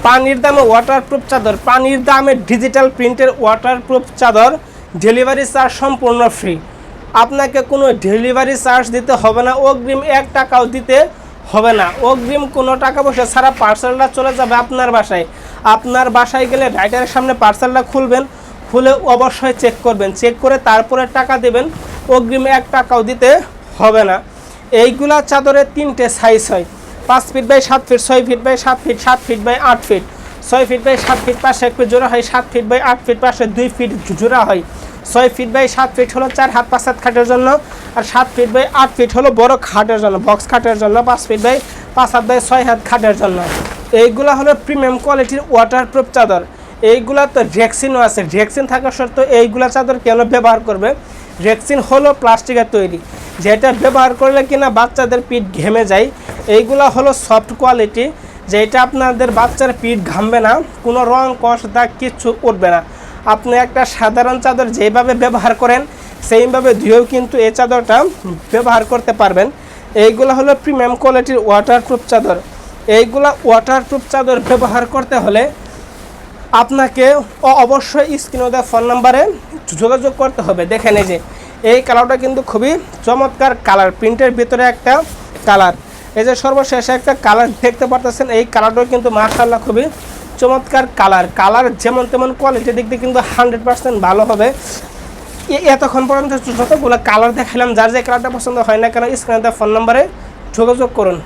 পানির দামে ওয়াটারপ্রুফ চাদর, পানির দামে ডিজিটাল প্রিন্টের ওয়াটারপ্রুফ চাদর, ডেলিভারি চার্জ সম্পূর্ণ ফ্রি। আপনাকে কোনো ডেলিভারি চার্জ দিতে হবে না, অগ্রিম 1 টাকাও দিতে হবে না। অগ্রিম কোনো টাকা পয়সা ছাড়া পার্সেলটা চলে যাবে আপনার বাসায়। আপনার বাসায় গেলে রাইটারের সামনে পার্সেলটা খুলবেন, খুলে অবশ্যই চেক করবেন, চেক করে তারপরে টাকা দেবেন। অগ্রিম 1 টাকাও দিতে হবে না। এইগুলা চাদরের 3টে সাইজ হয়, 5 feet by 7 feet, 6 feet by 7 feet, 7 feet by 8 feet, 6 feet by 7 feet পাশে 1 ফিট জোড়া হয়, 7 ফিট বাই 8 ফিট পাশে 2 ফিট জোড়া হয়। 6 ফিট বাই 7 ফিট হলো 4 হাত 5 হাত খাটের জন্য, আর 7 ফিট বাই 8 ফিট হলো বড় খাটের জন্য, বক্স খাটের জন্য। 5 ফিট বাই 5 হাত বাই 6 হাত খাটের জন্য। এইগুলা হলো প্রিমিয়াম কোয়ালিটির ওয়াটারপ্রুফ চাদর। এইগুলা তো রেক্সিনও আছে, রেক্সিন থাকা সত্ত্বেও এইগুলা চাদর কেন ব্যবহার করবে? রেক্সিন হলো প্লাস্টিকের তৈরি, যেটা ব্যবহার করলে কিনা বাচ্চাদের পিঠ ঘেমে যায়। এইগুলা হলো সফট কোয়ালিটি, যেটা আপনাদের বাচ্চার পিঠ ঘামবে না, কোনো রং কষ দাগ কিচ্ছু উঠবে না। আপনি একটা সাধারণ চাদর যেভাবে ব্যবহার করেন সেইভাবে ধুয়েও কিন্তু এই চাদরটা ব্যবহার করতে পারবেন। এইগুলো হলো প্রিমিয়াম কোয়ালিটির ওয়াটারপ্রুফ চাদর। এইগুলা ওয়াটারপ্রুফ চাদর ব্যবহার করতে হলে আপনাকে অবশ্যই স্ক্রিনে দেওয়া ফোন নাম্বারে যোগাযোগ করতে হবে। দেখেন এই যে এই কালারটা কিন্তু খুবই চমৎকার কালার, প্রিন্টের ভিতরে একটা কালার। এই যে সর্বশেষ একটা কালার দেখতে পারতেছেন, এই কালারটাও কিন্তু মাশাআল্লাহ খুবই চমৎকার কালার। কালার যেমন তেমন কোয়ালিটির দিক দিয়ে কিন্তু 100% ভালো হবে। এতক্ষণ পর্যন্ত যতগুলো কালার দেখালাম, যার যে কালারটা পছন্দ হয় না কেন স্ক্রিনে দেওয়া ফোন নাম্বারে যোগাযোগ করুন।